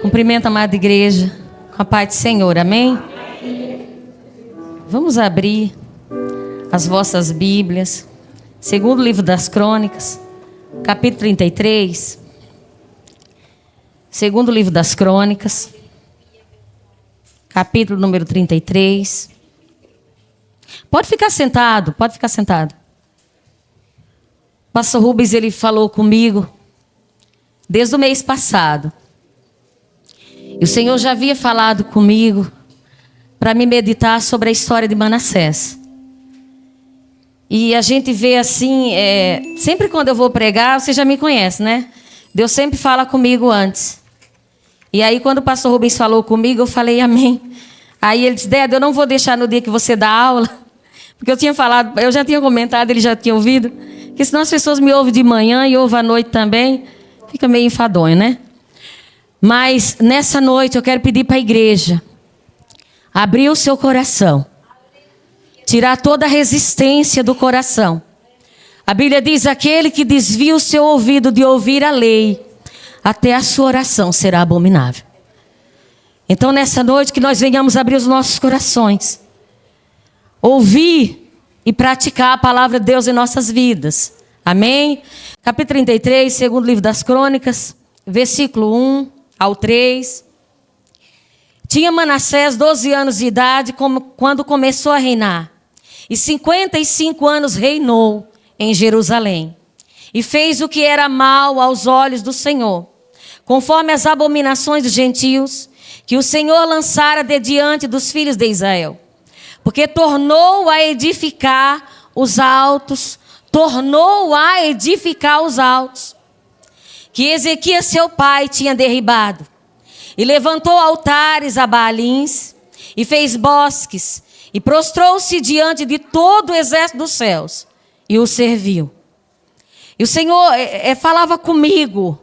Cumprimento a amada igreja com a paz do Senhor, amém? Vamos abrir as vossas Bíblias, segundo livro das Crônicas, capítulo 33. Segundo livro das Crônicas, capítulo número 33. Pode ficar sentado, pode ficar sentado. O pastor Rubens, ele falou comigo desde o mês passado. E o Senhor já havia falado comigo para me meditar sobre a história de Manassés. E a gente vê assim, sempre quando eu vou pregar, você já me conhece, né? Deus sempre fala comigo antes. E aí quando o pastor Rubens falou comigo, eu falei amém. Aí ele disse, Déda, eu não vou deixar no dia que você dá aula, porque eu tinha falado, eu já tinha comentado, ele já tinha ouvido, que senão as pessoas me ouvem de manhã e ouvem à noite também, fica meio enfadonho, né? Mas nessa noite eu quero pedir para a igreja abrir o seu coração, tirar toda a resistência do coração. A Bíblia diz, aquele que desvia o seu ouvido de ouvir a lei, até a sua oração será abominável. Então nessa noite que nós venhamos abrir os nossos corações, ouvir e praticar a palavra de Deus em nossas vidas. Amém? Capítulo 33, segundo livro das Crônicas, versículo 1 ao 3. Tinha Manassés 12 anos de idade quando começou a reinar. E 55 anos reinou em Jerusalém. E fez o que era mal aos olhos do Senhor, conforme as abominações dos gentios, que o Senhor lançara de diante dos filhos de Israel. Porque tornou a edificar os altos, que Ezequias seu pai tinha derribado. E levantou altares a Baalins, e fez bosques, e prostrou-se diante de todo o exército dos céus, e o serviu. E o Senhor falava comigo,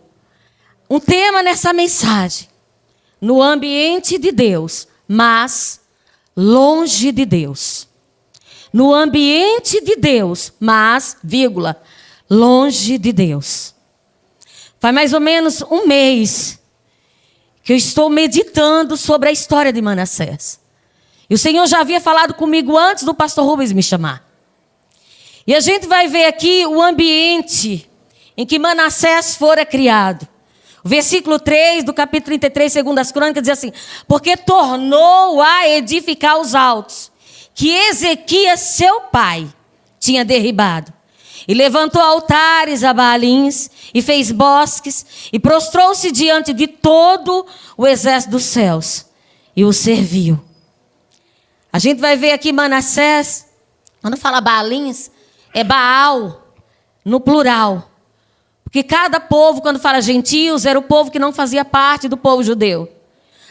um tema nessa mensagem, no ambiente de Deus, mas longe de Deus. No ambiente de Deus, mas, vírgula, longe de Deus. Faz mais ou menos um mês que eu estou meditando sobre a história de Manassés. E o Senhor já havia falado comigo antes do pastor Rubens me chamar. E a gente vai ver aqui o ambiente em que Manassés fora criado. O versículo 3 do capítulo 33, segundo as Crônicas, diz assim, porque tornou a edificar os altos, que Ezequias, seu pai, tinha derribado. E levantou altares a Baalins, e fez bosques, e prostrou-se diante de todo o exército dos céus, e o serviu. A gente vai ver aqui Manassés, quando fala Baalins, é Baal, no plural. Porque cada povo, quando fala gentios, era o povo que não fazia parte do povo judeu.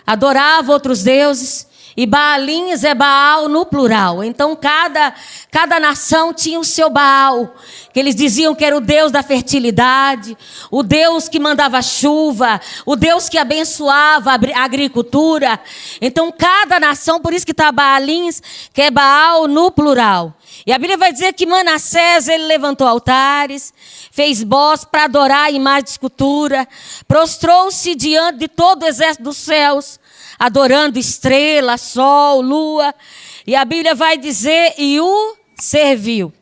Adorava outros deuses. E Baalins é Baal no plural. Então cada nação tinha o seu Baal, que eles diziam que era o Deus da fertilidade, o Deus que mandava chuva, o Deus que abençoava a agricultura. Então cada nação, por isso que está Baalins, que é Baal no plural. E a Bíblia vai dizer que Manassés, ele levantou altares, fez bosques para adorar a imagem de escultura, prostrou-se diante de todo o exército dos céus, adorando estrela, sol, lua. E a Bíblia vai dizer, e o serviu.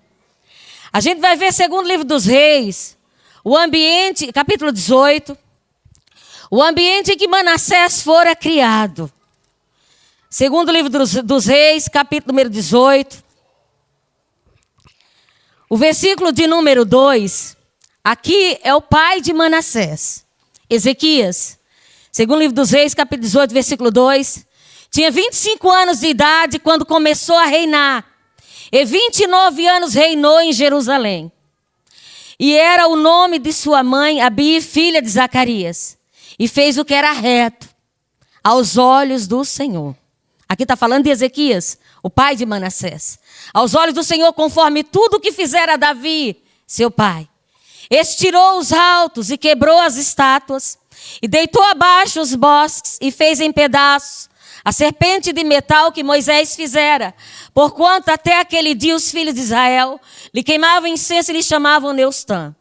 A gente vai ver, segundo o livro dos Reis, o ambiente, capítulo 18, o ambiente em que Manassés fora criado. Segundo o livro dos Reis, capítulo número 18. O versículo de número 2, aqui é o pai de Manassés, Ezequias. Segundo o livro dos Reis, capítulo 18, versículo 2. Tinha 25 anos de idade quando começou a reinar. E 29 anos reinou em Jerusalém. E era o nome de sua mãe, Abi, filha de Zacarias. E fez o que era reto aos olhos do Senhor. Aqui está falando de Ezequias, o pai de Manassés. Aos olhos do Senhor, conforme tudo o que fizera Davi, seu pai. Estirou os altos e quebrou as estátuas, E deitou abaixo os bosques e fez em pedaços a serpente de metal que Moisés fizera. Porquanto até aquele dia os filhos de Israel lhe queimavam incenso e lhe chamavam Neustã.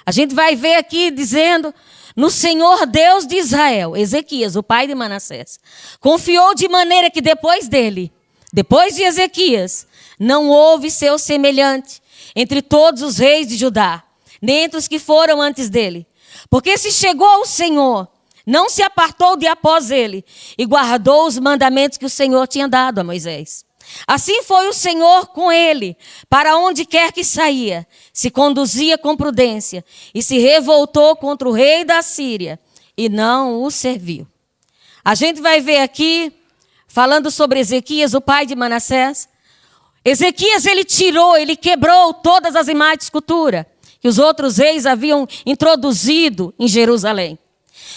A gente vai ver aqui dizendo: no Senhor Deus de Israel, Ezequias, o pai de Manassés, confiou de maneira que depois dele, depois de Ezequias, não houve seu semelhante entre todos os reis de Judá, nem entre os que foram antes dele. Porque se chegou ao Senhor, não se apartou de após ele, e guardou os mandamentos que o Senhor tinha dado a Moisés. Assim foi o Senhor com ele, para onde quer que saía, se conduzia com prudência, e se revoltou contra o rei da Síria, e não o serviu. A gente vai ver aqui, falando sobre Ezequias, o pai de Manassés. Ezequias, ele quebrou todas as imagens de escultura que os outros reis haviam introduzido em Jerusalém.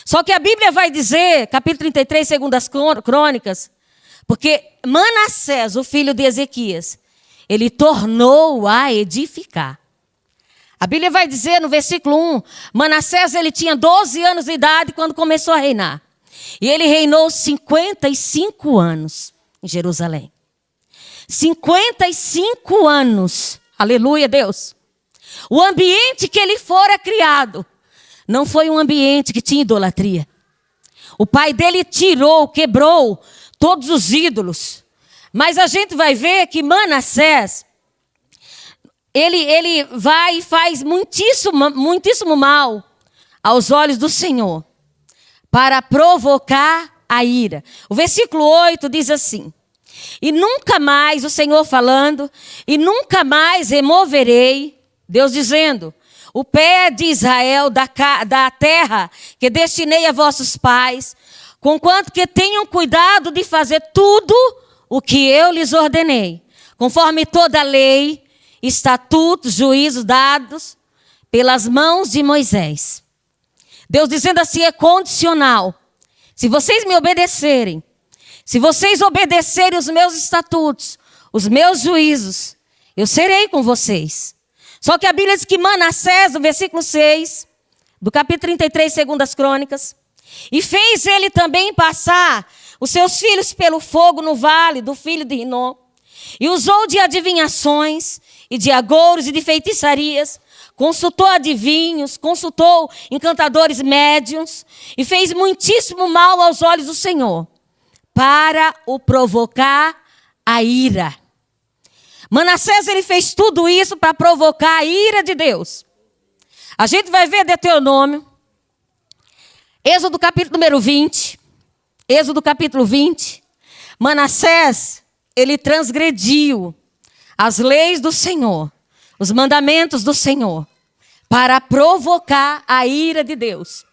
Só que a Bíblia vai dizer, capítulo 33, segundo as crônicas, porque Manassés, o filho de Ezequias, ele tornou a edificar. A Bíblia vai dizer no versículo 1, Manassés ele tinha 12 anos de idade quando começou a reinar. E ele reinou 55 anos em Jerusalém. 55 anos. Aleluia, Deus. O ambiente que ele fora criado não foi um ambiente que tinha idolatria. O pai dele quebrou todos os ídolos. Mas a gente vai ver que Manassés, ele vai e faz muitíssimo mal aos olhos do Senhor, para provocar a ira. O versículo 8 diz assim: e nunca mais, o Senhor falando, e nunca mais removerei, Deus dizendo, o pé de Israel da terra que destinei a vossos pais, conquanto que tenham cuidado de fazer tudo o que eu lhes ordenei, conforme toda a lei, estatutos, juízos dados pelas mãos de Moisés. Deus dizendo assim, é condicional. Se vocês me obedecerem, se vocês obedecerem os meus estatutos, os meus juízos, eu serei com vocês. Só que a Bíblia diz que Manassés, no versículo 6, do capítulo 33, segundo as crônicas, e fez ele também passar os seus filhos pelo fogo no vale do filho de Rinom, e usou de adivinhações, e de agouros, e de feitiçarias, consultou adivinhos, consultou encantadores médiuns, e fez muitíssimo mal aos olhos do Senhor, para o provocar a ira. Manassés, ele fez tudo isso para provocar a ira de Deus. A gente vai ver Deuteronômio, Êxodo capítulo número 20, Êxodo capítulo 20. Manassés, ele transgrediu as leis do Senhor, os mandamentos do Senhor, para provocar a ira de Deus.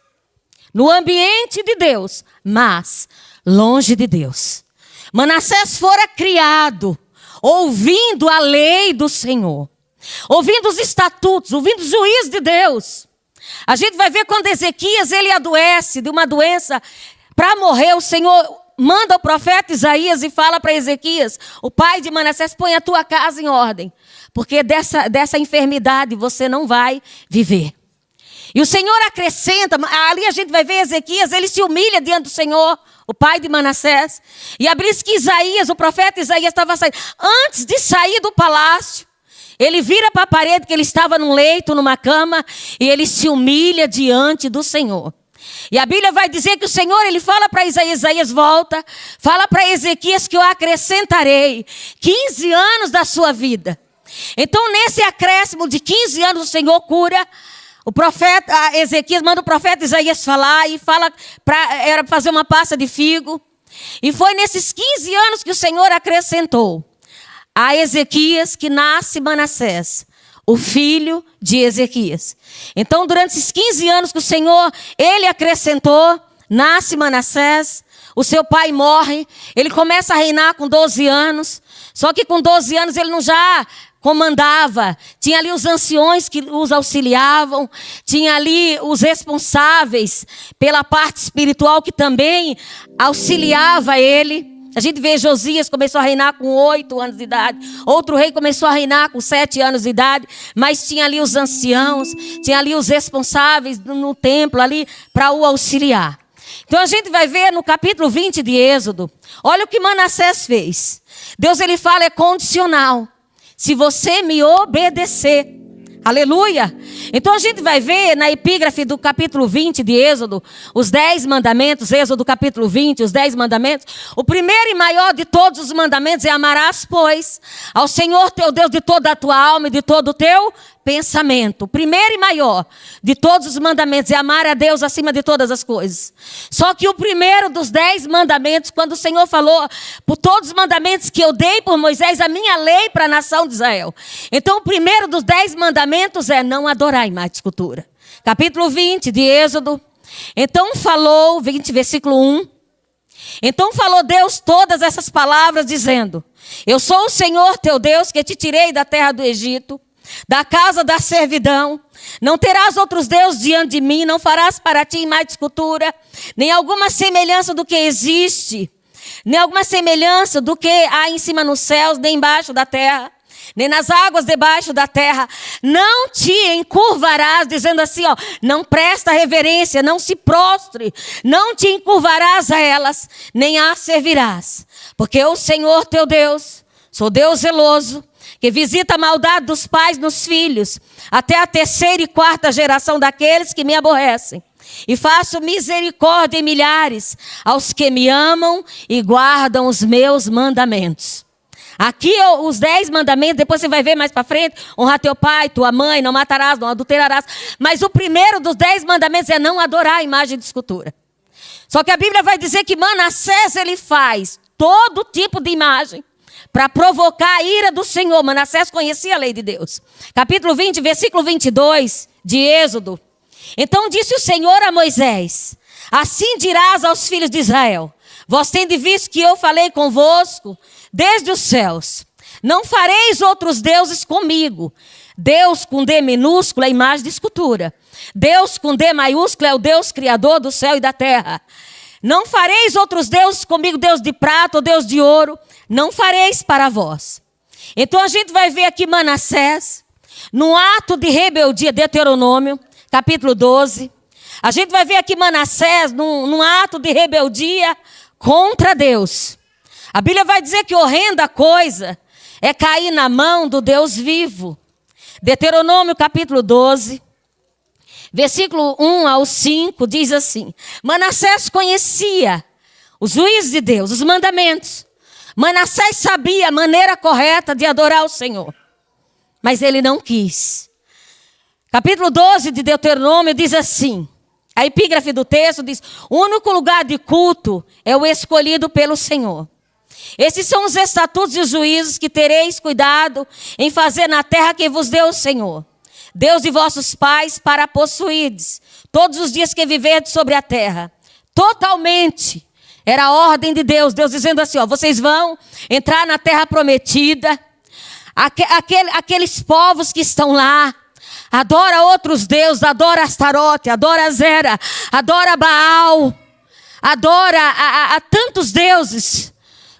No ambiente de Deus, mas longe de Deus. Manassés fora criado ouvindo a lei do Senhor, ouvindo os estatutos, ouvindo os juízos de Deus. A gente vai ver quando Ezequias ele adoece de uma doença para morrer, o Senhor manda o profeta Isaías e fala para Ezequias, o pai de Manassés, põe a tua casa em ordem, porque dessa enfermidade você não vai viver. E o Senhor acrescenta, ali a gente vai ver Ezequias, ele se humilha diante do Senhor, o pai de Manassés. E a Bíblia diz que Isaías, o profeta Isaías estava saindo. Antes de sair do palácio, ele vira para a parede que ele estava num leito, numa cama, e ele se humilha diante do Senhor. E a Bíblia vai dizer que o Senhor, ele fala para Isaías, Isaías volta, fala para Ezequias que eu acrescentarei 15 anos da sua vida. Então nesse acréscimo de 15 anos o Senhor cura. O profeta Ezequias manda o profeta Isaías falar e fala era fazer uma pasta de figo. E foi nesses 15 anos que o Senhor acrescentou a Ezequias que nasce Manassés, o filho de Ezequias. Então, durante esses 15 anos que o Senhor, ele acrescentou, nasce Manassés, o seu pai morre, ele começa a reinar com 12 anos, só que com 12 anos ele não já comandava, tinha ali os anciões que os auxiliavam, tinha ali os responsáveis pela parte espiritual que também auxiliava ele. A gente vê Josias começou a reinar com 8 anos de idade. Outro rei começou a reinar com 7 anos de idade. Mas tinha ali os anciãos, tinha ali os responsáveis no templo ali para o auxiliar. Então a gente vai ver no capítulo 20 de Êxodo. Olha o que Manassés fez. Deus ele fala, é condicional. Se você me obedecer. Aleluia! Então a gente vai ver na epígrafe do capítulo 20 de Êxodo, os 10 mandamentos, Êxodo capítulo 20, os 10 mandamentos. O primeiro e maior de todos os mandamentos é amarás, pois, ao Senhor teu Deus de toda a tua alma e de todo o teu pensamento. O primeiro e maior de todos os mandamentos é amar a Deus acima de todas as coisas. Só que o primeiro dos 10 mandamentos, quando o Senhor falou por todos os mandamentos que eu dei por Moisés, a minha lei para a nação de Israel. Então o primeiro dos 10 mandamentos é não adorar imagem de escultura. Capítulo 20 de Êxodo. Então falou, 20 versículo 1. Então falou Deus todas essas palavras dizendo, eu sou o Senhor teu Deus que te tirei da terra do Egito, da casa da servidão. Não terás outros deuses diante de mim, não farás para ti imagem de escultura, nem alguma semelhança do que existe, nem alguma semelhança do que há em cima nos céus, nem embaixo da terra, nem nas águas debaixo da terra. Não te encurvarás, dizendo assim, ó, não presta reverência, não se prostre, não te encurvarás a elas, nem as servirás. Porque eu, Senhor teu Deus, sou Deus zeloso, que visita a maldade dos pais nos filhos, até a 3ª e 4ª geração daqueles que me aborrecem. E faço misericórdia em milhares aos que me amam e guardam os meus mandamentos. Aqui os 10 mandamentos, depois você vai ver mais para frente, honrar teu pai, tua mãe, não matarás, não adulterarás. Mas o primeiro dos 10 mandamentos é não adorar a imagem de escultura. Só que a Bíblia vai dizer que Manassés ele faz todo tipo de imagem para provocar a ira do Senhor. Manassés conhecia a lei de Deus. Capítulo 20, versículo 22 de Êxodo. Então disse o Senhor a Moisés, assim dirás aos filhos de Israel, vós tendes visto que eu falei convosco desde os céus. Não fareis outros deuses comigo. Deus com D minúsculo é imagem de escultura. Deus com D maiúsculo é o Deus criador do céu e da terra. Não fareis outros deuses comigo, Deus de prata ou Deus de ouro. Não fareis para vós. Então a gente vai ver aqui Manassés, no ato de rebeldia, Deuteronômio, capítulo 12. A gente vai ver aqui Manassés, num ato de rebeldia contra Deus. A Bíblia vai dizer que horrenda coisa é cair na mão do Deus vivo. Deuteronômio capítulo 12, versículo 1 ao 5, diz assim, Manassés conhecia os juízes de Deus, os mandamentos. Manassés sabia a maneira correta de adorar o Senhor, mas ele não quis. Capítulo 12 de Deuteronômio diz assim, a epígrafe do texto diz, o único lugar de culto é o escolhido pelo Senhor. Esses são os estatutos e os juízos que tereis cuidado em fazer na terra que vos deu o Senhor, Deus de vossos pais, para possuirdes todos os dias que viverdes sobre a terra. Totalmente. Era a ordem de Deus. Deus dizendo assim, ó, vocês vão entrar na terra prometida. Aqueles povos que estão lá, adora outros deuses, adora Astarote, adora Zera, adora Baal, adora a tantos deuses.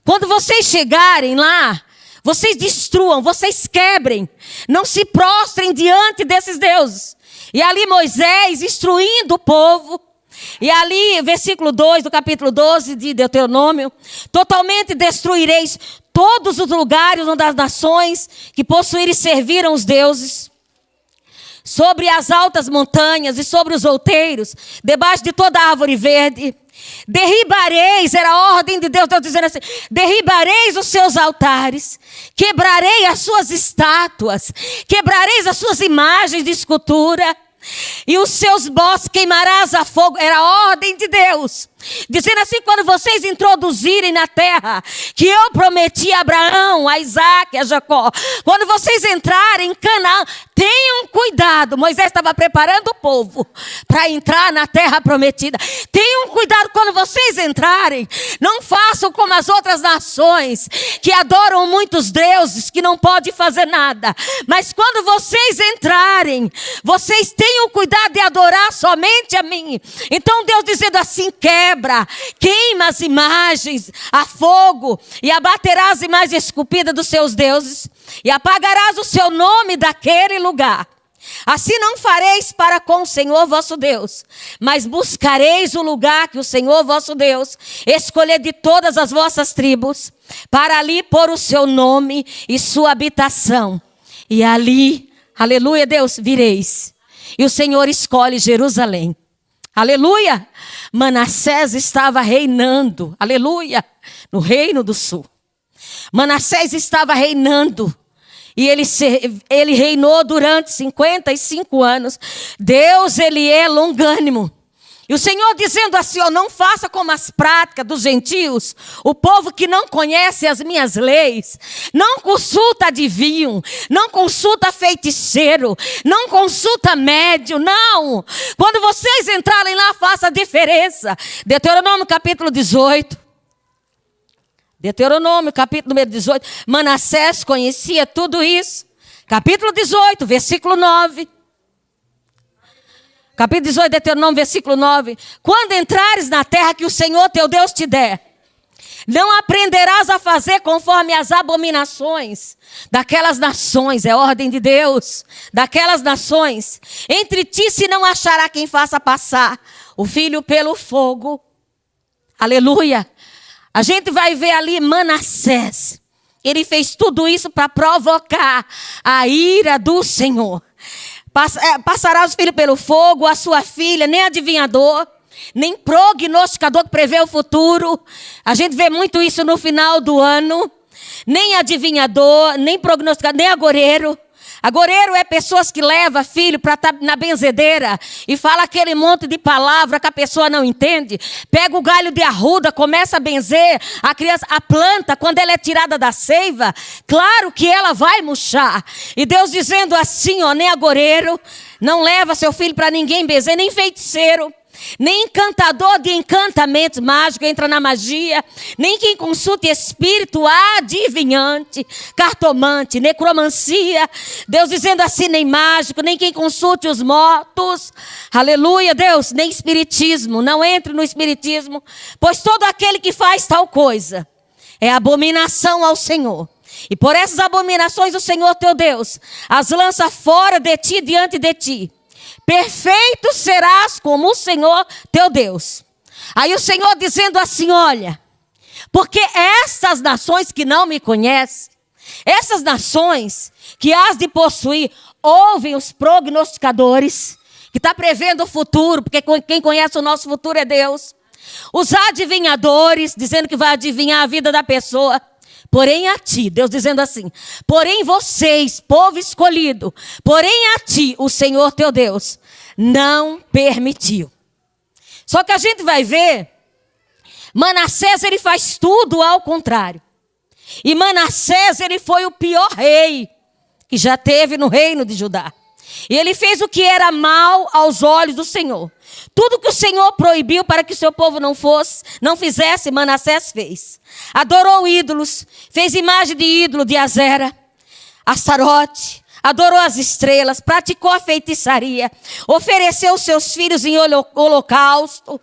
Quando vocês chegarem lá, vocês destruam, vocês quebrem, não se prostrem diante desses deuses. E ali Moisés instruindo o povo, e ali versículo 2 do capítulo 12 de Deuteronômio, totalmente destruireis todos os lugares onde as nações que possuírem serviram os deuses, sobre as altas montanhas e sobre os outeiros, debaixo de toda árvore verde. Derribareis, era a ordem de Deus, Deus dizendo assim, derribareis os seus altares, quebrarei as suas estátuas, quebrareis as suas imagens de escultura, e os seus bosques queimarás a fogo. Era a ordem de Deus, dizendo assim, quando vocês introduzirem na terra que eu prometi a Abraão, a Isaac, a Jacó, quando vocês entrarem em Canaã, tenham cuidado. Moisés estava preparando o povo para entrar na terra prometida. Tenham cuidado quando vocês entrarem. Não façam como as outras nações que adoram muitos deuses, que não podem fazer nada. Mas quando vocês entrarem, vocês tenham cuidado de adorar somente a mim. Então Deus dizendo assim: quebra, queima as imagens a fogo e abaterás as imagens esculpidas dos seus deuses e apagarás o seu nome daquele lugar. Assim não fareis para com o Senhor vosso Deus, mas buscareis o lugar que o Senhor vosso Deus escolher de todas as vossas tribos, para ali pôr o seu nome e sua habitação. E ali, aleluia Deus, vireis. E o Senhor escolhe Jerusalém. Aleluia. Manassés estava reinando, aleluia, no reino do sul. Manassés estava reinando. E ele reinou durante 55 anos. Deus, ele é longânimo. E o Senhor dizendo assim: ó, não faça como as práticas dos gentios, o povo que não conhece as minhas leis, não consulta adivinho, não consulta feiticeiro, não consulta médium, não. Quando vocês entrarem lá, faça a diferença. Deuteronômio capítulo 18. Deuteronômio, capítulo número 18. Manassés conhecia tudo isso. Capítulo 18, versículo 9. Capítulo 18, Deuteronômio, versículo 9. Quando entrares na terra que o Senhor teu Deus te der, não aprenderás a fazer conforme as abominações daquelas nações, é ordem de Deus, daquelas nações. Entre ti se não achará quem faça passar o filho pelo fogo. Aleluia. A gente vai ver ali Manassés. Ele fez tudo isso para provocar a ira do Senhor. Passará os filhos pelo fogo, a sua filha, nem adivinhador, nem prognosticador que prevê o futuro. A gente vê muito isso no final do ano. Nem adivinhador, nem prognosticador, nem agoreiro. Agoreiro é pessoas que levam filho para estar na benzedeira e fala aquele monte de palavra que a pessoa não entende. Pega o galho de arruda, começa a benzer a criança, a planta, quando ela é tirada da seiva, claro que ela vai murchar. E Deus dizendo assim, ó, nem agoreiro, não leva seu filho para ninguém benzer, nem feiticeiro, nem encantador de encantamentos mágicos, entra na magia, nem quem consulte espírito adivinhante, cartomante, necromancia. Deus dizendo assim, nem mágico, nem quem consulte os mortos. Aleluia, Deus, nem espiritismo, não entre no espiritismo, pois todo aquele que faz tal coisa é abominação ao Senhor. E por essas abominações o Senhor teu Deus as lança fora de ti, diante de ti. Perfeito serás como o Senhor teu Deus. Aí o Senhor dizendo assim, olha, porque essas nações que não me conhecem, essas nações que has de possuir, ouvem os prognosticadores, que está prevendo o futuro, porque quem conhece o nosso futuro é Deus. Os adivinhadores, dizendo que vai adivinhar a vida da pessoa. Porém a ti, Deus dizendo assim, porém vocês, povo escolhido, porém a ti, o Senhor teu Deus, não permitiu. Só que a gente vai ver, Manassés ele faz tudo ao contrário. E Manassés ele foi o pior rei que já teve no reino de Judá. E ele fez o que era mal aos olhos do Senhor. Tudo que o Senhor proibiu para que o seu povo não fizesse, Manassés fez. Adorou ídolos, fez imagem de ídolo de Azera, Astarote, adorou as estrelas, praticou a feitiçaria, ofereceu seus filhos em holocausto.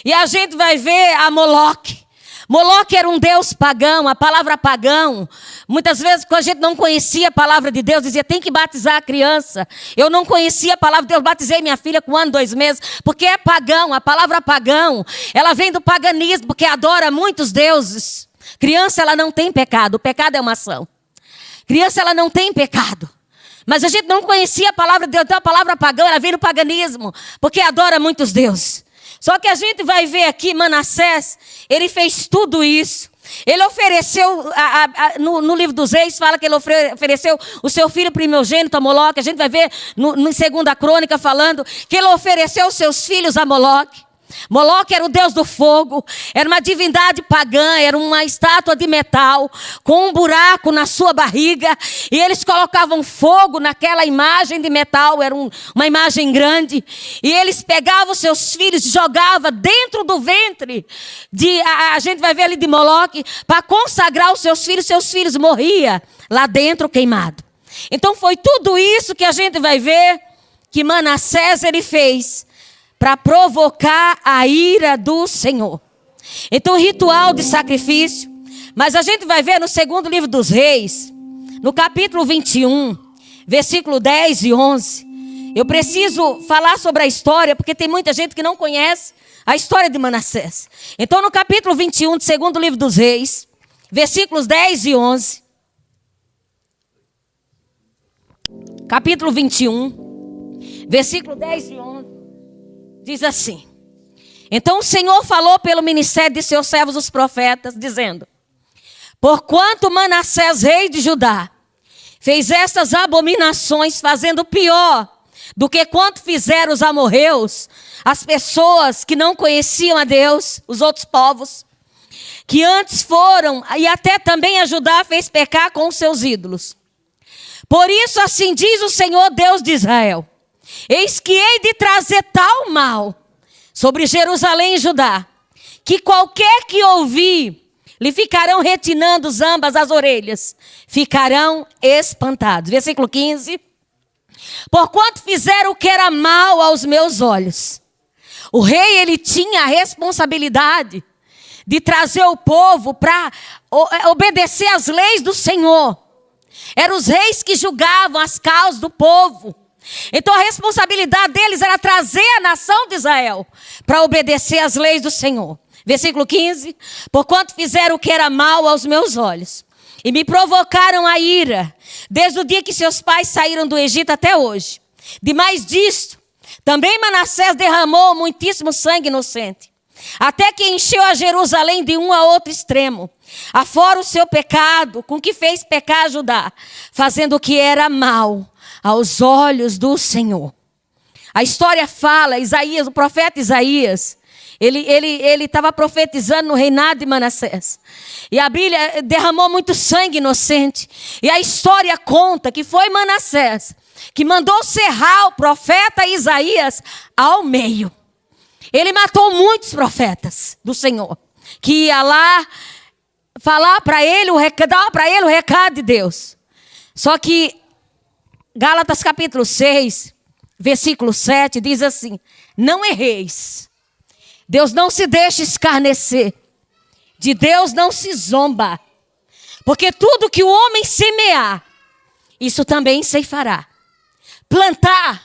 E a gente vai ver a Moloque. Moloque era um deus pagão, a palavra pagão. Muitas vezes, quando a gente não conhecia a palavra de Deus, dizia, tem que batizar a criança. Eu não conhecia a palavra de Deus, batizei minha filha com 1 ano, 2 meses, porque é pagão. A palavra pagão, ela vem do paganismo, porque adora muitos deuses. Criança, ela não tem pecado, o pecado é uma ação. Criança, ela não tem pecado. Mas a gente não conhecia a palavra de Deus, então a palavra pagão, ela vem do paganismo, porque adora muitos deuses. Só que a gente vai ver aqui, Manassés, ele fez tudo isso. Ele ofereceu, no livro dos Reis, fala que ele ofereceu o seu filho primogênito a Moloque. A gente vai ver em 2 Crônica falando que ele ofereceu os seus filhos a Moloque. Moloque era o deus do fogo, era uma divindade pagã, era uma estátua de metal, com um buraco na sua barriga, e eles colocavam fogo naquela imagem de metal, era uma imagem grande, e eles pegavam seus filhos e jogavam dentro do ventre, a gente vai ver ali de Moloque, para consagrar os seus filhos morriam lá dentro queimado. Então foi tudo isso que a gente vai ver que Manassés ele fez, para provocar a ira do Senhor. Então, ritual de sacrifício. Mas a gente vai ver no segundo livro dos Reis, no capítulo 21, versículo 10 e 11. Eu preciso falar sobre a história, porque tem muita gente que não conhece a história de Manassés. Então, no capítulo 21 do segundo livro dos Reis, versículos 10 e 11. Capítulo 21, versículo 10 e 11. Diz assim: então o Senhor falou pelo ministério de seus servos os profetas, dizendo: porquanto Manassés, rei de Judá, fez estas abominações, fazendo pior do que quanto fizeram os amorreus, as pessoas que não conheciam a Deus, os outros povos, que antes foram, e até também a Judá fez pecar com os seus ídolos. Por isso assim diz o Senhor Deus de Israel: eis que hei de trazer tal mal sobre Jerusalém e Judá, que qualquer que ouvir, lhe ficarão retinando ambas as orelhas, ficarão espantados. Versículo 15. Porquanto fizeram o que era mal aos meus olhos. O rei, ele tinha a responsabilidade de trazer o povo para obedecer às leis do Senhor. Eram os reis que julgavam as causas do povo. Então a responsabilidade deles era trazer a nação de Israel para obedecer às leis do Senhor. Versículo 15. Porquanto fizeram o que era mal aos meus olhos, e me provocaram a ira, desde o dia que seus pais saíram do Egito até hoje. Demais disto, também Manassés derramou muitíssimo sangue inocente, até que encheu a Jerusalém de um a outro extremo, afora o seu pecado, com que fez pecar a Judá, fazendo o que era mal aos olhos do Senhor. A história fala, Isaías, o profeta Isaías, ele estava profetizando no reinado de Manassés. E a Bíblia derramou muito sangue inocente. E a história conta que foi Manassés que mandou serrar o profeta Isaías ao meio. Ele matou muitos profetas do Senhor, que ia lá falar para ele, dar para ele o recado de Deus. Só que Gálatas capítulo 6, versículo 7, diz assim: não erreis. Deus não se deixa escarnecer. De Deus não se zomba. Porque tudo que o homem semear, isso também ceifará. Plantar,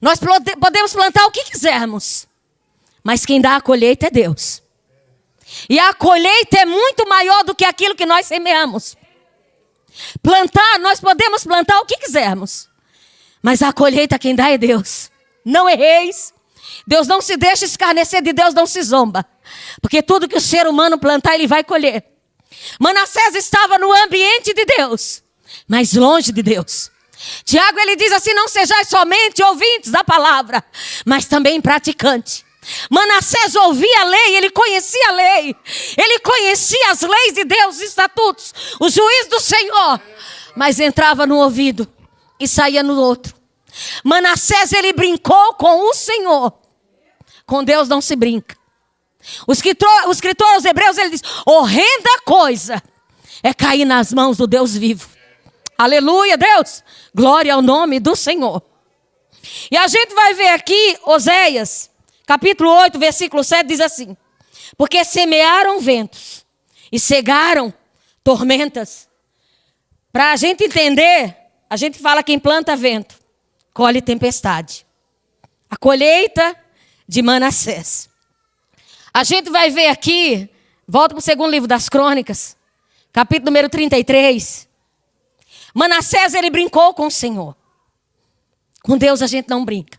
nós podemos plantar o que quisermos, mas quem dá a colheita é Deus. E a colheita é muito maior do que aquilo que nós semeamos. Plantar, nós podemos plantar o que quisermos, mas a colheita quem dá é Deus. Não erreis. Deus não se deixa escarnecer, de Deus não se zomba. Porque tudo que o ser humano plantar, ele vai colher. Manassés estava no ambiente de Deus, mas longe de Deus. Tiago, ele diz assim: não sejais somente ouvintes da palavra, mas também praticantes. Manassés ouvia a lei, ele conhecia a lei. Ele conhecia as leis de Deus, os estatutos, os juízos do Senhor. Mas entrava no ouvido e saía no outro. Manassés, ele brincou com o Senhor. Com Deus não se brinca. O escritor aos Hebreus, ele diz: horrenda coisa é cair nas mãos do Deus vivo. Aleluia, Deus. Glória ao nome do Senhor. E a gente vai ver aqui, Oséias, capítulo 8, versículo 7, diz assim: porque semearam ventos e cegaram tormentas. Para a gente entender, a gente fala: quem planta vento, colhe tempestade. A colheita de Manassés. A gente vai ver aqui, volta para o segundo livro das Crônicas, capítulo número 33. Manassés, ele brincou com o Senhor. Com Deus a gente não brinca.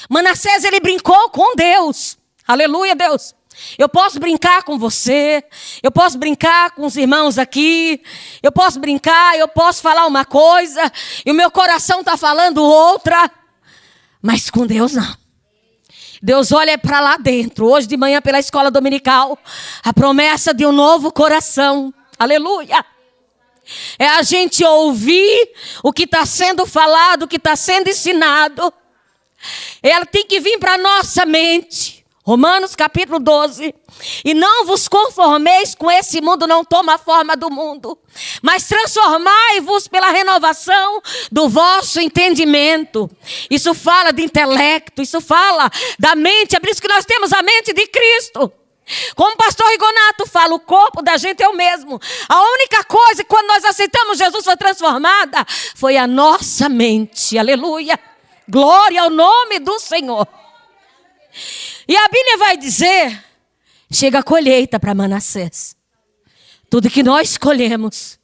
Manassés, ele brincou com Deus. Aleluia, Deus. Eu posso brincar com você, eu posso brincar com os irmãos aqui, eu posso brincar, eu posso falar uma coisa, e o meu coração está falando outra, mas com Deus não. Deus olha para lá dentro. Hoje de manhã pela escola dominical, a promessa de um novo coração. Aleluia. É a gente ouvir o que está sendo falado, o que está sendo ensinado. Ela tem que vir para a nossa mente. Romanos capítulo 12. E não vos conformeis com esse mundo, não toma a forma do mundo, mas transformai-vos pela renovação do vosso entendimento. Isso fala de intelecto, isso fala da mente. É por isso que nós temos a mente de Cristo. Como o pastor Rigonato fala, o corpo da gente é o mesmo. A única coisa que quando nós aceitamos Jesus foi transformada foi a nossa mente. Aleluia. Glória ao nome do Senhor. E a Bíblia vai dizer, chega a colheita para Manassés. Tudo que nós colhemos,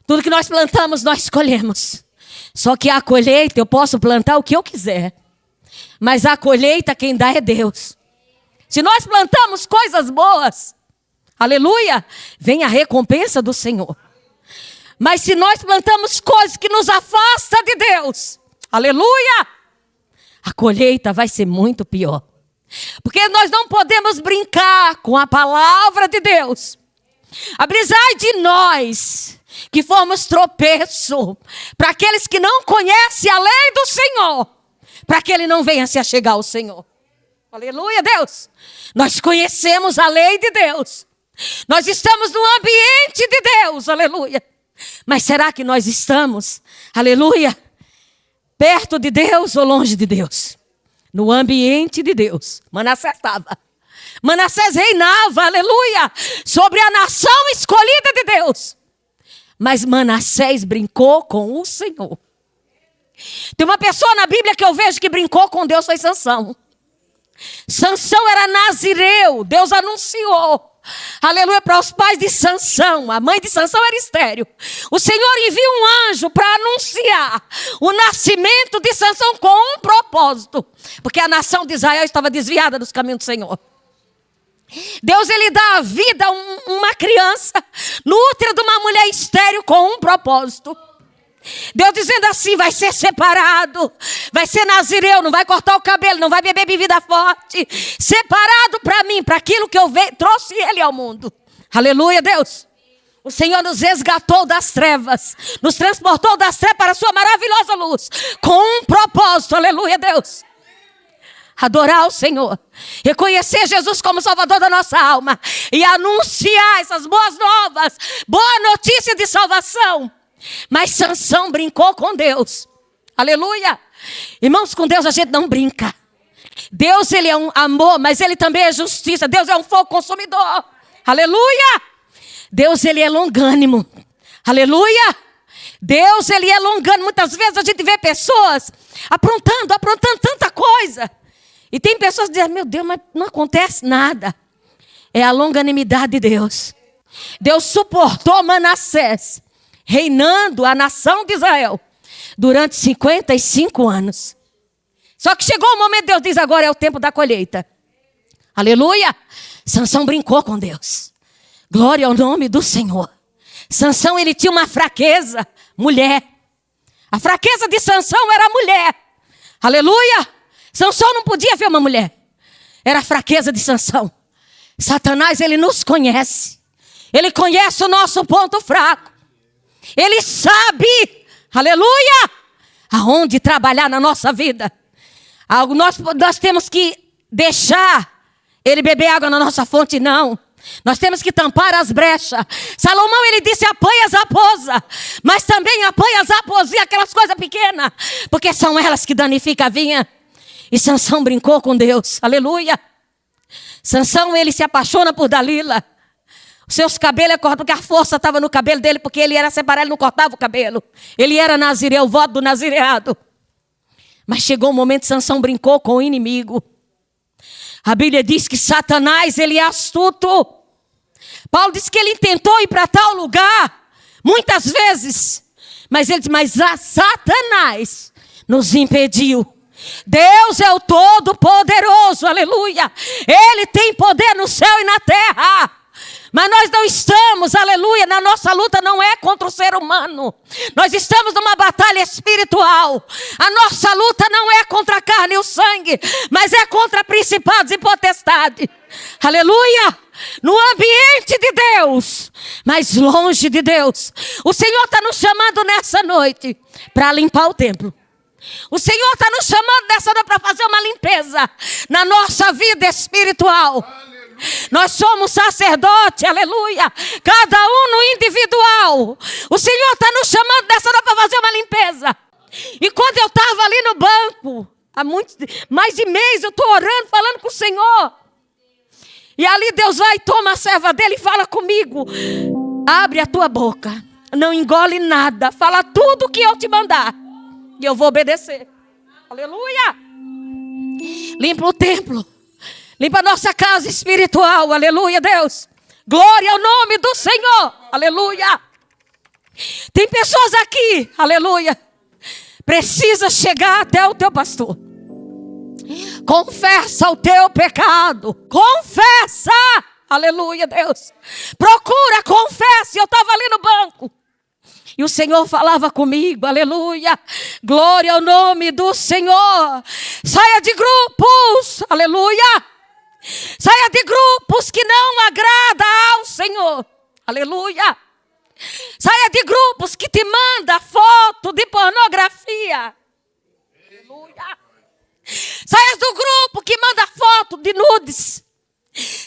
tudo que nós plantamos, nós colhemos. Só que a colheita, eu posso plantar o que eu quiser, mas a colheita quem dá é Deus. Se nós plantamos coisas boas, aleluia, vem a recompensa do Senhor. Mas se nós plantamos coisas que nos afastam de Deus, aleluia, a colheita vai ser muito pior. Porque nós não podemos brincar com a palavra de Deus. Abrisai de nós que fomos tropeço para aqueles que não conhecem a lei do Senhor, para que ele não venha se achegar ao Senhor. Aleluia, Deus. Nós conhecemos a lei de Deus. Nós estamos no ambiente de Deus, aleluia. Mas será que nós estamos, aleluia, perto de Deus ou longe de Deus? No ambiente de Deus. Manassés estava. Manassés reinava, aleluia, sobre a nação escolhida de Deus. Mas Manassés brincou com o Senhor. Tem uma pessoa na Bíblia que eu vejo que brincou com Deus, foi Sansão. Sansão era nazireu, Deus anunciou, aleluia, para os pais de Sansão. A mãe de Sansão era estéril. O Senhor envia um anjo para anunciar o nascimento de Sansão com um propósito, porque a nação de Israel estava desviada dos caminhos do Senhor. Deus, ele dá a vida a uma criança no útero de uma mulher estéril com um propósito. Deus dizendo assim, vai ser separado, vai ser nazireu, não vai cortar o cabelo, não vai beber bebida forte, separado para mim, para aquilo que eu trouxe ele ao mundo. Aleluia, Deus. O Senhor nos resgatou das trevas, nos transportou das trevas para a sua maravilhosa luz, com um propósito, aleluia, Deus. Adorar o Senhor, reconhecer Jesus como Salvador da nossa alma e anunciar essas boas novas, boa notícia de salvação. Mas Sansão brincou com Deus. Aleluia. Irmãos, com Deus a gente não brinca. Deus, ele é um amor, mas ele também é justiça. Deus é um fogo consumidor. Aleluia. Deus, ele é longânimo. Aleluia. Deus, ele é longânimo. Muitas vezes a gente vê pessoas aprontando tanta coisa. E tem pessoas que dizem, meu Deus, mas não acontece nada. É a longanimidade de Deus. Deus suportou Manassés, reinando a nação de Israel durante 55 anos. Só que chegou o momento, Deus diz, agora é o tempo da colheita. Aleluia. Sansão brincou com Deus. Glória ao nome do Senhor. Sansão, ele tinha uma fraqueza, mulher. A fraqueza de Sansão era a mulher. Aleluia. Sansão não podia ver uma mulher. Era a fraqueza de Sansão. Satanás, ele nos conhece. Ele conhece o nosso ponto fraco. Ele sabe, aleluia, aonde trabalhar na nossa vida. Nós temos que deixar ele beber água na nossa fonte, não. Nós temos que tampar as brechas. Salomão, ele disse, apanha as raposas, mas também apanha as raposinhas, aquelas coisas pequenas, porque são elas que danificam a vinha. E Sansão brincou com Deus, aleluia. Sansão, ele se apaixona por Dalila. Os seus cabelos é cortado, porque a força estava no cabelo dele, porque ele era separado, ele não cortava o cabelo. Ele era nazireu, o voto do nazireado. Mas chegou um momento que Sansão brincou com o inimigo. A Bíblia diz que Satanás, ele é astuto. Paulo diz que ele tentou ir para tal lugar, muitas vezes. Mas ele diz, mas Satanás nos impediu. Deus é o Todo-Poderoso, aleluia. Ele tem poder no céu e na terra. Mas nós não estamos, aleluia, na nossa luta não é contra o ser humano. Nós estamos numa batalha espiritual. A nossa luta não é contra a carne e o sangue, mas é contra principados e potestades. Aleluia! No ambiente de Deus, mas longe de Deus. O Senhor está nos chamando nessa noite para limpar o templo. O Senhor está nos chamando nessa noite para fazer uma limpeza na nossa vida espiritual. Nós somos sacerdote, aleluia. Cada um no individual. O Senhor está nos chamando nessa noite para fazer uma limpeza. E quando eu estava ali no banco, há mais de mês eu estou orando, falando com o Senhor. E ali Deus vai e toma a serva dele e fala comigo. Abre a tua boca, não engole nada, fala tudo o que eu te mandar. E eu vou obedecer. Aleluia. Limpa o templo. Limpa a nossa casa espiritual. Aleluia, Deus. Glória ao nome do Senhor. Aleluia. Tem pessoas aqui, aleluia, precisa chegar até o teu pastor. Confessa o teu pecado. Confessa. Aleluia, Deus. Procura, confessa. Eu estava ali no banco. E o Senhor falava comigo, aleluia, glória ao nome do Senhor. Saia de grupos, aleluia. Saia de grupos que não agradam ao Senhor, aleluia. Saia de grupos que te mandam foto de pornografia, aleluia. Saia do grupo que manda foto de nudes.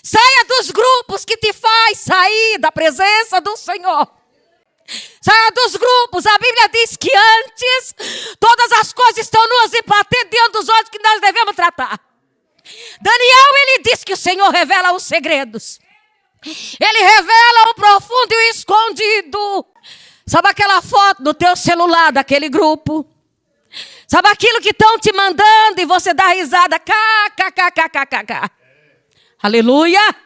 Saia dos grupos que te faz sair da presença do Senhor. Saia dos grupos. A Bíblia diz que antes todas as coisas estão nuas e patentes diante dos olhos que nós devemos tratar. Daniel, ele diz que o Senhor revela os segredos. Ele revela o profundo e o escondido. Sabe aquela foto no teu celular daquele grupo? Sabe aquilo que estão te mandando e você dá risada? KKKKKK. Aleluia.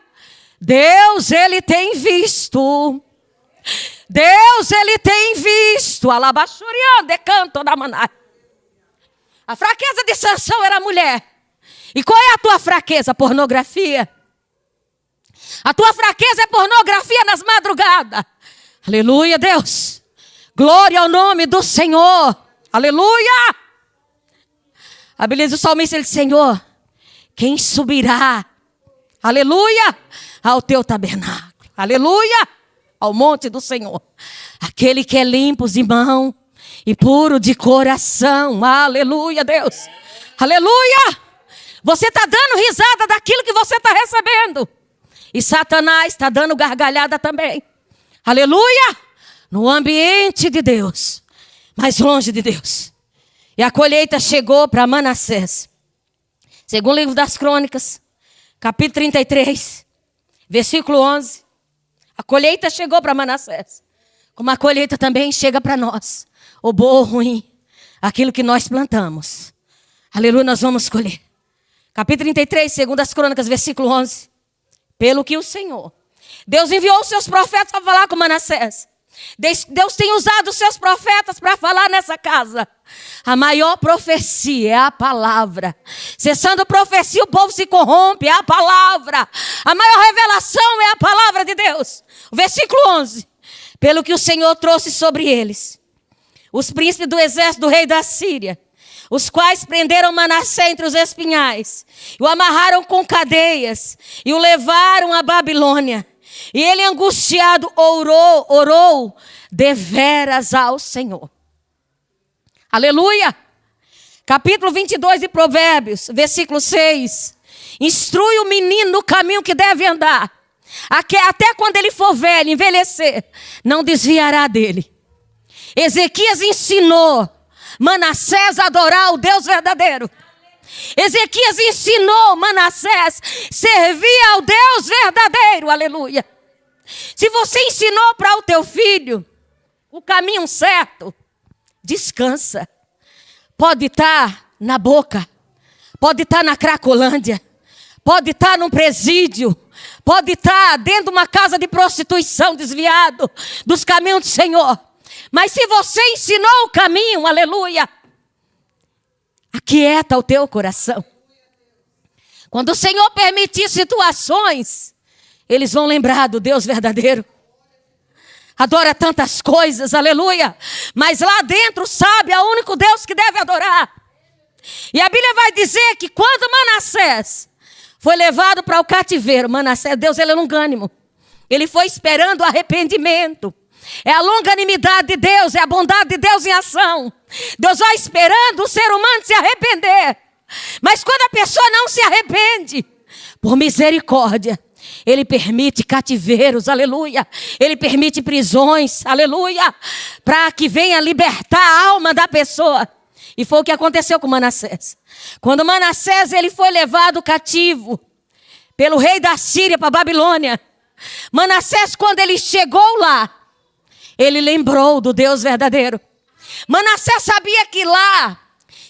Deus, ele tem visto. Deus, ele tem visto. Alabaxurian, decanto da maná. A fraqueza de Sansão era a mulher. E qual é a tua fraqueza? Pornografia. A tua fraqueza é pornografia nas madrugadas. Aleluia, Deus. Glória ao nome do Senhor. Aleluia. A Bíblia diz, o salmista, ele diz, Senhor, quem subirá, aleluia, ao teu tabernáculo. Aleluia. Ao monte do Senhor. Aquele que é limpo de mão e puro de coração. Aleluia, Deus. Aleluia. Você está dando risada daquilo que você está recebendo. E Satanás está dando gargalhada também. Aleluia. No ambiente de Deus. Mas longe de Deus. E a colheita chegou para Manassés. Segundo o livro das Crônicas, capítulo 33, versículo 11. A colheita chegou para Manassés. Como a colheita também chega para nós. O bom ou ruim, aquilo que nós plantamos. Aleluia, nós vamos colher. Capítulo 33, segundo as Crônicas, versículo 11. Pelo que o Senhor, Deus enviou os seus profetas para falar com Manassés. Deus tem usado os seus profetas para falar nessa casa. A maior profecia é a palavra. Cessando a profecia, o povo se corrompe, é a palavra. A maior revelação é a palavra de Deus. Versículo 11. Pelo que o Senhor trouxe sobre eles os príncipes do exército do rei da Síria, os quais prenderam Manassés entre os espinhais, o amarraram com cadeias e o levaram à Babilônia. E ele, angustiado, orou deveras ao Senhor. Aleluia. Capítulo 22 de Provérbios, versículo 6. Instrui o menino no caminho que deve andar. Até quando ele for velho, envelhecer, não desviará dele. Ezequias ensinou Manassés a adorar o Deus verdadeiro. Ezequias ensinou Manassés a servir ao Deus verdadeiro. Aleluia. Se você ensinou para o teu filho o caminho certo, descansa. Pode estar na boca, pode estar na Cracolândia, pode estar num presídio, pode estar dentro de uma casa de prostituição, desviado dos caminhos do Senhor. Mas se você ensinou o caminho, aleluia, aquieta o teu coração. Quando o Senhor permitir situações, eles vão lembrar do Deus verdadeiro. Adora tantas coisas, aleluia. Mas lá dentro sabe, é o único Deus que deve adorar. E a Bíblia vai dizer que quando Manassés foi levado para o cativeiro, Manassés, Deus, ele é longânimo. Ele foi esperando o arrependimento. É a longanimidade de Deus, é a bondade de Deus em ação. Deus vai esperando o ser humano se arrepender. Mas quando a pessoa não se arrepende, por misericórdia, Ele permite cativeiros, aleluia. Ele permite prisões, aleluia, para que venha libertar a alma da pessoa. E foi o que aconteceu com Manassés. Quando Manassés ele foi levado cativo pelo rei da Síria para a Babilônia. Manassés, quando ele chegou lá, ele lembrou do Deus verdadeiro. Manassés sabia que lá,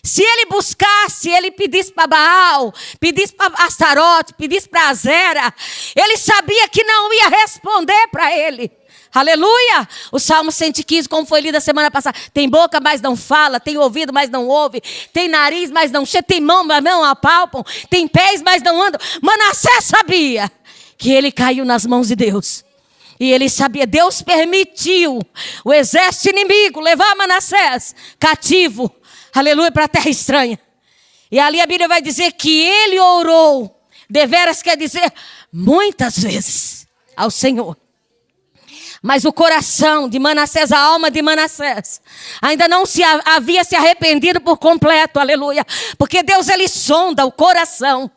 se ele buscasse, ele pedisse para Baal, pedisse para Astarote, pedisse para Azera, ele sabia que não ia responder para ele. Aleluia! O Salmo 115, como foi lido a semana passada. Tem boca, mas não fala. Tem ouvido, mas não ouve. Tem nariz, mas não cheira. Tem mão, mas não apalpam. Tem pés, mas não andam. Manassés sabia que ele caiu nas mãos de Deus. E ele sabia, Deus permitiu o exército inimigo levar Manassés cativo. Aleluia, para a terra estranha. E ali a Bíblia vai dizer que ele orou. Deveras quer dizer muitas vezes ao Senhor. Mas o coração de Manassés, a alma de Manassés, ainda não havia se arrependido por completo, aleluia. Porque Deus, ele sonda o coração.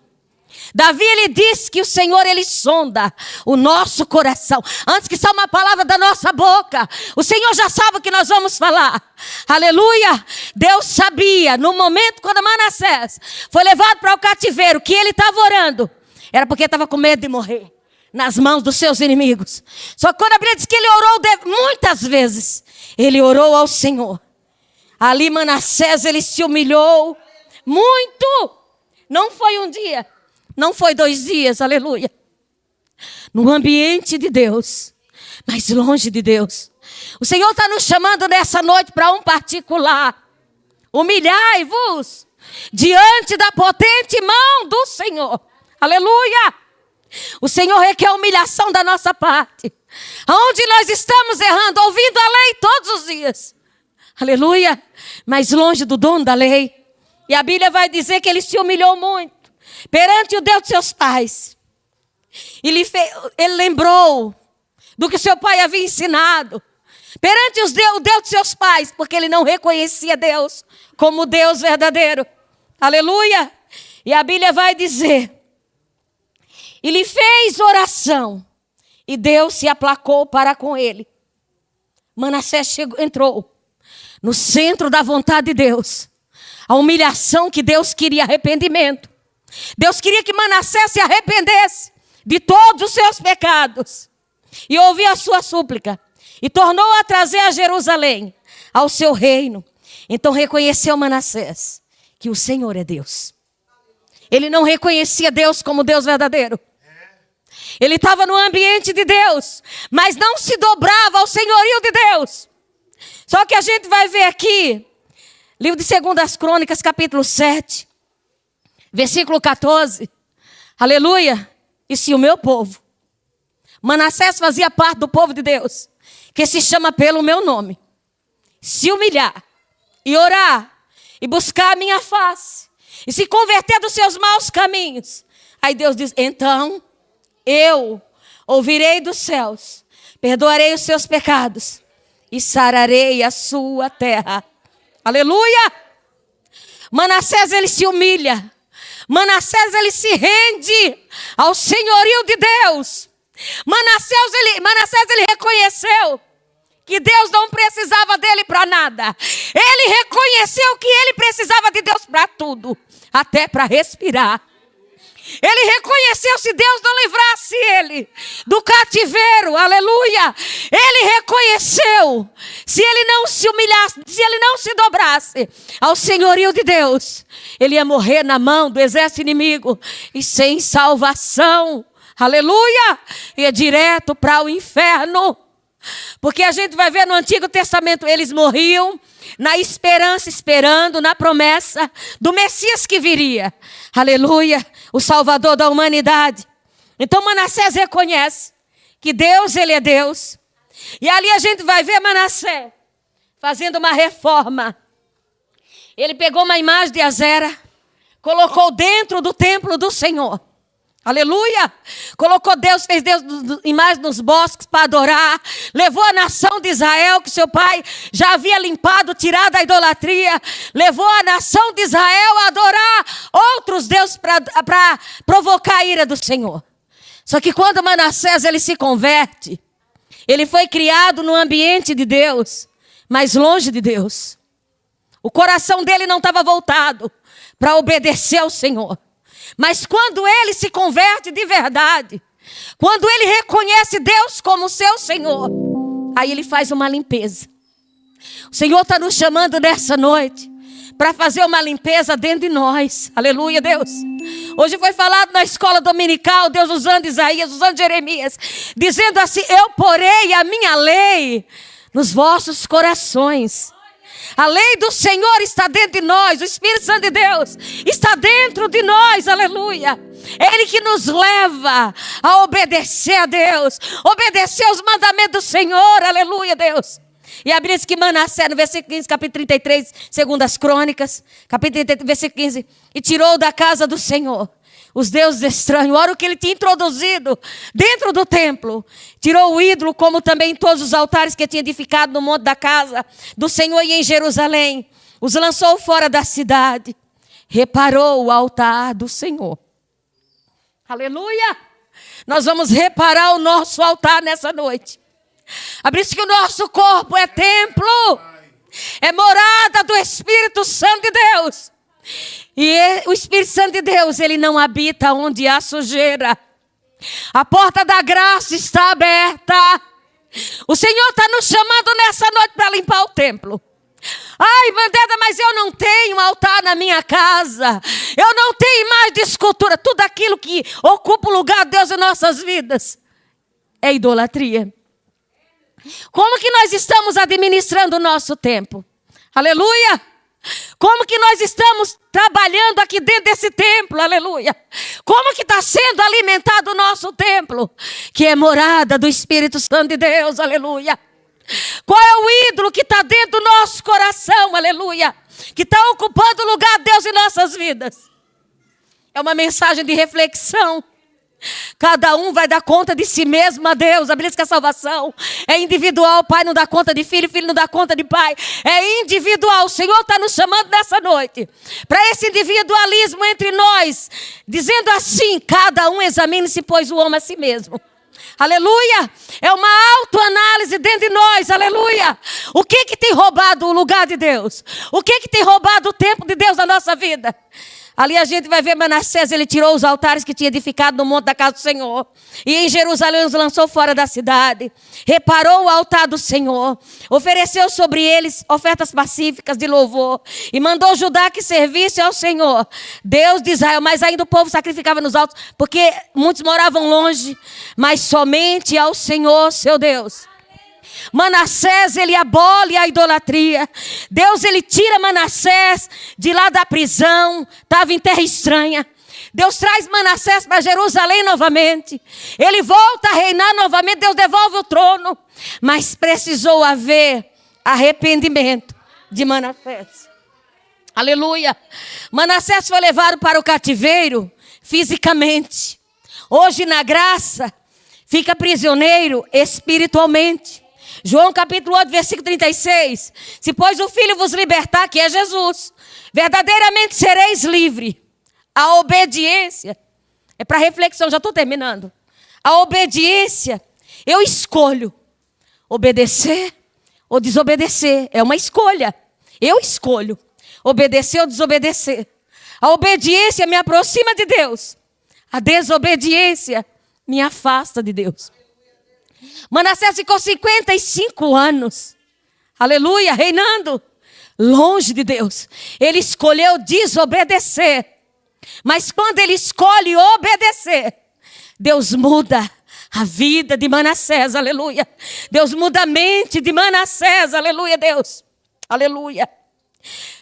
Davi, ele disse que o Senhor, ele sonda o nosso coração. Antes que saia uma palavra da nossa boca, o Senhor já sabe o que nós vamos falar. Aleluia. Deus sabia, no momento quando Manassés foi levado para o cativeiro, que ele estava orando, era porque estava com medo de morrer nas mãos dos seus inimigos. Só que quando a Bíblia diz que ele orou muitas vezes, ele orou ao Senhor. Ali Manassés, ele se humilhou muito. Não foi um dia, não foi 2 dias, aleluia. No ambiente de Deus, mas longe de Deus. O Senhor está nos chamando nessa noite para um particular. Humilhai-vos diante da potente mão do Senhor. Aleluia. O Senhor requer humilhação da nossa parte. Aonde nós estamos errando, ouvindo a lei todos os dias. Aleluia. Mas longe do dono da lei. E a Bíblia vai dizer que ele se humilhou muito perante o Deus de seus pais. Ele lembrou do que seu pai havia ensinado. Perante o Deus de seus pais, porque ele não reconhecia Deus como Deus verdadeiro. Aleluia. E a Bíblia vai dizer, ele fez oração e Deus se aplacou para com ele. Manassés entrou no centro da vontade de Deus. A humilhação que Deus queria, arrependimento. Deus queria que Manassés se arrependesse de todos os seus pecados. E ouviu a sua súplica. E tornou a trazer a Jerusalém, ao seu reino. Então reconheceu Manassés que o Senhor é Deus. Ele não reconhecia Deus como Deus verdadeiro. Ele estava no ambiente de Deus, mas não se dobrava ao senhorio de Deus. Só que a gente vai ver aqui, livro de 2 Crônicas, capítulo 7, versículo 14. Aleluia. E se o meu povo, Manassés fazia parte do povo de Deus, que se chama pelo meu nome, se humilhar e orar e buscar a minha face e se converter dos seus maus caminhos. Aí Deus diz, então eu ouvirei dos céus, perdoarei os seus pecados e sararei a sua terra. Aleluia! Manassés, ele se humilha. Manassés, ele se rende ao senhorio de Deus. Manassés, ele reconheceu que Deus não precisava dele para nada. Ele reconheceu que ele precisava de Deus para tudo, até para respirar. Ele reconheceu, se Deus não livrasse ele do cativeiro, aleluia. Ele reconheceu, se ele não se humilhasse, se ele não se dobrasse ao senhorio de Deus, ele ia morrer na mão do exército inimigo e sem salvação, aleluia. Ia direto para o inferno. Porque a gente vai ver no Antigo Testamento, eles morriam na esperança, esperando na promessa do Messias que viria. Aleluia, o Salvador da humanidade. Então Manassés reconhece que Deus, ele é Deus. E ali a gente vai ver Manassés fazendo uma reforma. Ele pegou uma imagem de Azera, colocou dentro do templo do Senhor. Aleluia! Colocou Deus, fez Deus imagem nos bosques para adorar. Levou a nação de Israel, que seu pai já havia limpado, tirado a idolatria. Levou a nação de Israel a adorar outros deuses para provocar a ira do Senhor. Só que quando Manassés ele se converte, ele foi criado no ambiente de Deus, mas longe de Deus. O coração dele não estava voltado para obedecer ao Senhor. Mas quando ele se converte de verdade, quando ele reconhece Deus como seu Senhor, aí ele faz uma limpeza. O Senhor está nos chamando nessa noite para fazer uma limpeza dentro de nós. Aleluia, Deus. Hoje foi falado na escola dominical, Deus usando Isaías, usando Jeremias, dizendo assim: eu porei a minha lei nos vossos corações. A lei do Senhor está dentro de nós. O Espírito Santo de Deus está dentro de nós, aleluia. Ele que nos leva a obedecer a Deus, obedecer aos mandamentos do Senhor, aleluia, Deus. E a Bíblia diz que Manassés, no versículo 15, capítulo 33, segundo as crônicas, capítulo 33, versículo 15, e tirou da casa do Senhor os deuses estranhos, ora o que ele tinha introduzido dentro do templo. Tirou o ídolo, como também todos os altares que tinha edificado no monte da casa do Senhor e em Jerusalém. Os lançou fora da cidade. Reparou o altar do Senhor. Aleluia! Nós vamos reparar o nosso altar nessa noite. A Bíblia diz que o nosso corpo é templo, é morada do Espírito Santo de Deus. E o Espírito Santo de Deus, ele não habita onde há sujeira. A porta da graça está aberta. O Senhor está nos chamando nessa noite para limpar o templo. Ai, Mandeda, mas eu não tenho altar na minha casa. Eu não tenho imagem de escultura. Tudo aquilo que ocupa o lugar de Deus em nossas vidas é idolatria. Como que nós estamos administrando o nosso tempo? Aleluia! Como que nós estamos trabalhando aqui dentro desse templo, aleluia? Como que está sendo alimentado o nosso templo, que é morada do Espírito Santo de Deus, aleluia? Qual é o ídolo que está dentro do nosso coração, aleluia? Que está ocupando o lugar de Deus em nossas vidas? É uma mensagem de reflexão. Cada um vai dar conta de si mesmo a Deus. A Bíblia diz que a salvação é individual. O pai não dá conta de filho, filho não dá conta de pai. É individual. O Senhor está nos chamando nessa noite para esse individualismo entre nós, dizendo assim: cada um examine-se, pois o homem a si mesmo. Aleluia! É uma autoanálise dentro de nós, aleluia! O que tem roubado o lugar de Deus? O que tem roubado o tempo de Deus na nossa vida? Ali a gente vai ver Manassés, ele tirou os altares que tinha edificado no monte da casa do Senhor. E em Jerusalém os lançou fora da cidade. Reparou o altar do Senhor. Ofereceu sobre eles ofertas pacíficas de louvor. E mandou Judá que servisse ao Senhor, Deus de Israel. Mas ainda o povo sacrificava nos altos, porque muitos moravam longe. Mas somente ao Senhor, seu Deus. Manassés, ele abole a idolatria. Deus, ele tira Manassés de lá da prisão. Estava em terra estranha. Deus traz Manassés para Jerusalém novamente. Ele volta a reinar novamente. Deus devolve o trono. Mas precisou haver arrependimento de Manassés. Aleluia. Manassés foi levado para o cativeiro fisicamente. Hoje na graça fica prisioneiro espiritualmente. João capítulo 8, versículo 36. Se pois o Filho vos libertar, que é Jesus, verdadeiramente sereis livre. A obediência, é para reflexão, já estou terminando. A obediência, eu escolho obedecer ou desobedecer. É uma escolha. Eu escolho obedecer ou desobedecer. A obediência me aproxima de Deus. A desobediência me afasta de Deus. Manassés ficou 55 anos, aleluia, reinando longe de Deus. Ele escolheu desobedecer, mas quando ele escolhe obedecer, Deus muda a vida de Manassés, aleluia. Deus muda a mente de Manassés, aleluia, Deus, aleluia.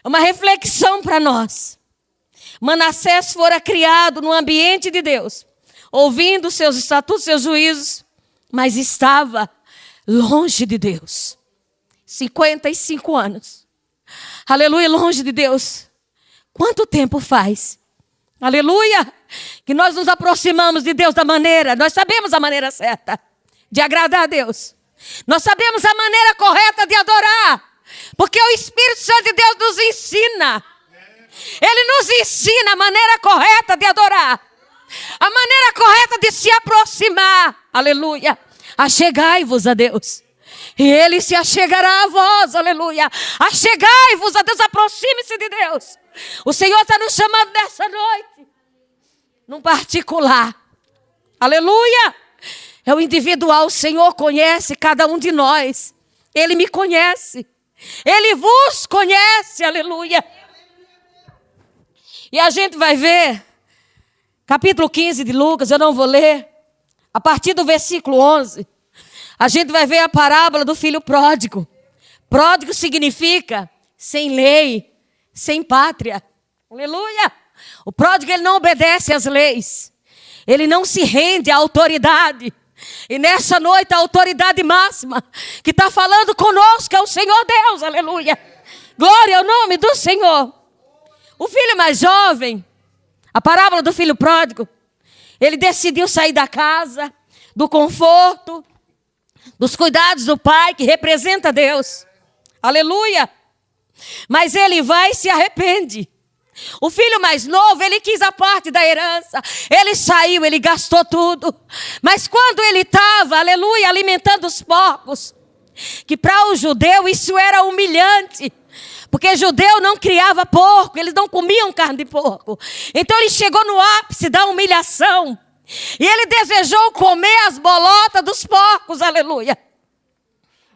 Uma reflexão para nós. Manassés fora criado no ambiente de Deus, ouvindo seus estatutos, seus juízos, mas estava longe de Deus. 55 anos. Aleluia, longe de Deus. Quanto tempo faz? Aleluia, que nós nos aproximamos de Deus da maneira, nós sabemos a maneira certa de agradar a Deus. Nós sabemos a maneira correta de adorar, porque o Espírito Santo de Deus nos ensina. Ele nos ensina a maneira correta de adorar, a maneira correta de se aproximar. Aleluia. Achegai-vos a Deus, e Ele se achegará a vós. Aleluia. Achegai-vos a Deus, aproxime-se de Deus. O Senhor está nos chamando nessa noite, num particular. Aleluia. É o individual. O Senhor conhece cada um de nós. Ele me conhece. Ele vos conhece. Aleluia. E a gente vai ver, capítulo 15 de Lucas, eu não vou ler, a partir do versículo 11, a gente vai ver a parábola do filho pródigo. Pródigo significa sem lei, sem pátria. Aleluia. O pródigo, ele não obedece às leis. Ele não se rende à autoridade. E nessa noite a autoridade máxima que está falando conosco é o Senhor Deus. Aleluia. Glória ao nome do Senhor. O filho mais jovem, a parábola do filho pródigo, ele decidiu sair da casa, do conforto, dos cuidados do pai, que representa Deus. Aleluia. Mas ele vai e se arrepende. O filho mais novo, ele quis a parte da herança. Ele saiu, ele gastou tudo. Mas quando ele estava, aleluia, alimentando os porcos, que para o judeu isso era humilhante, porque judeu não criava porco, eles não comiam carne de porco. Então ele chegou no ápice da humilhação. E ele desejou comer as bolotas dos porcos, aleluia.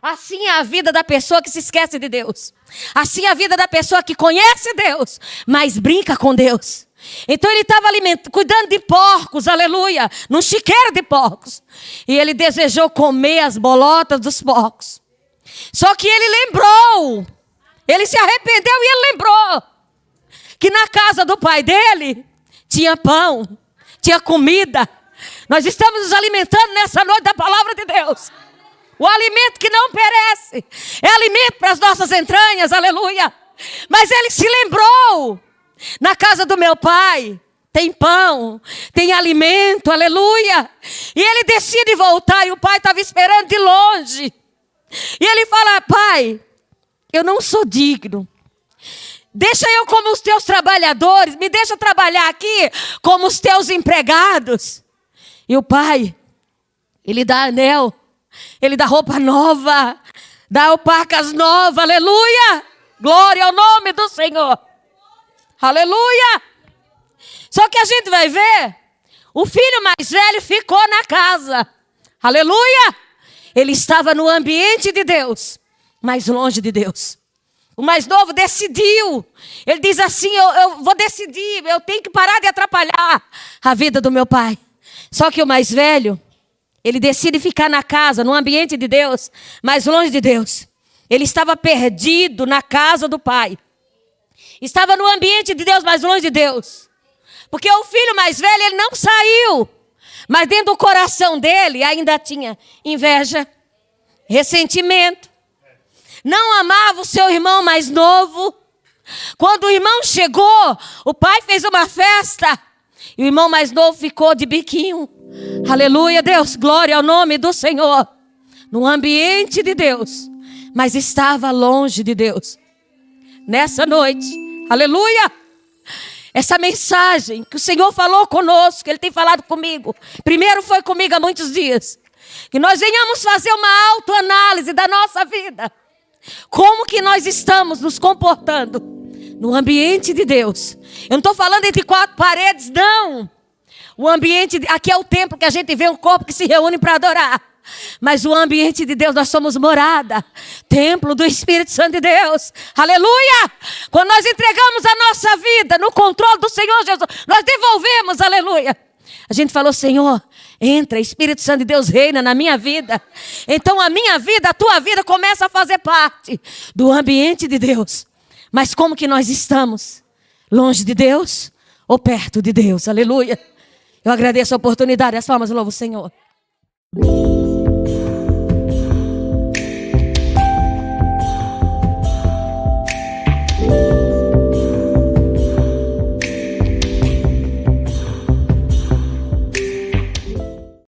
Assim é a vida da pessoa que se esquece de Deus. Assim é a vida da pessoa que conhece Deus, mas brinca com Deus. Então ele estava cuidando de porcos, aleluia, num chiqueiro de porcos. E ele desejou comer as bolotas dos porcos. Só que ele lembrou, ele se arrependeu e ele lembrou que na casa do pai dele tinha pão, tinha comida. Nós estamos nos alimentando nessa noite da palavra de Deus. O alimento que não perece é alimento para as nossas entranhas, aleluia. Mas ele se lembrou, na casa do meu pai tem pão, tem alimento, aleluia. E ele decide voltar e o pai estava esperando de longe. E ele fala: pai, eu não sou digno. Deixa eu como os teus trabalhadores, me deixa trabalhar aqui como os teus empregados. E o pai, ele dá anel, ele dá roupa nova, dá alpacas novas, aleluia. Glória ao nome do Senhor. Aleluia. Só que a gente vai ver, o filho mais velho ficou na casa. Aleluia. Ele estava no ambiente de Deus, mas longe de Deus. O mais novo decidiu. Ele diz assim: eu vou decidir, eu tenho que parar de atrapalhar a vida do meu pai. Só que o mais velho, ele decide ficar na casa, no ambiente de Deus, mas longe de Deus. Ele estava perdido na casa do pai. Estava no ambiente de Deus, mas longe de Deus. Porque o filho mais velho, ele não saiu. Mas dentro do coração dele ainda tinha inveja, ressentimento. Não amava o seu irmão mais novo. Quando o irmão chegou, o pai fez uma festa. E o irmão mais novo ficou de biquinho. Aleluia, Deus, glória ao nome do Senhor. No ambiente de Deus, mas estava longe de Deus. Nessa noite, aleluia, essa mensagem que o Senhor falou conosco, Ele tem falado comigo. Primeiro foi comigo há muitos dias. Que nós venhamos fazer uma autoanálise da nossa vida. Como que nós estamos nos comportando no ambiente de Deus. Eu não estou falando entre quatro paredes, não. O ambiente, aqui é o templo que a gente vê um corpo que se reúne para adorar. Mas o ambiente de Deus, nós somos morada, templo do Espírito Santo de Deus, aleluia. Quando nós entregamos a nossa vida no controle do Senhor Jesus, nós devolvemos, aleluia. A gente falou: Senhor, entra, Espírito Santo de Deus reina na minha vida. Então a minha vida, a tua vida começa a fazer parte do ambiente de Deus. Mas como que nós estamos? Longe de Deus ou perto de Deus? Aleluia. Eu agradeço a oportunidade. As palmas, louvo o Senhor.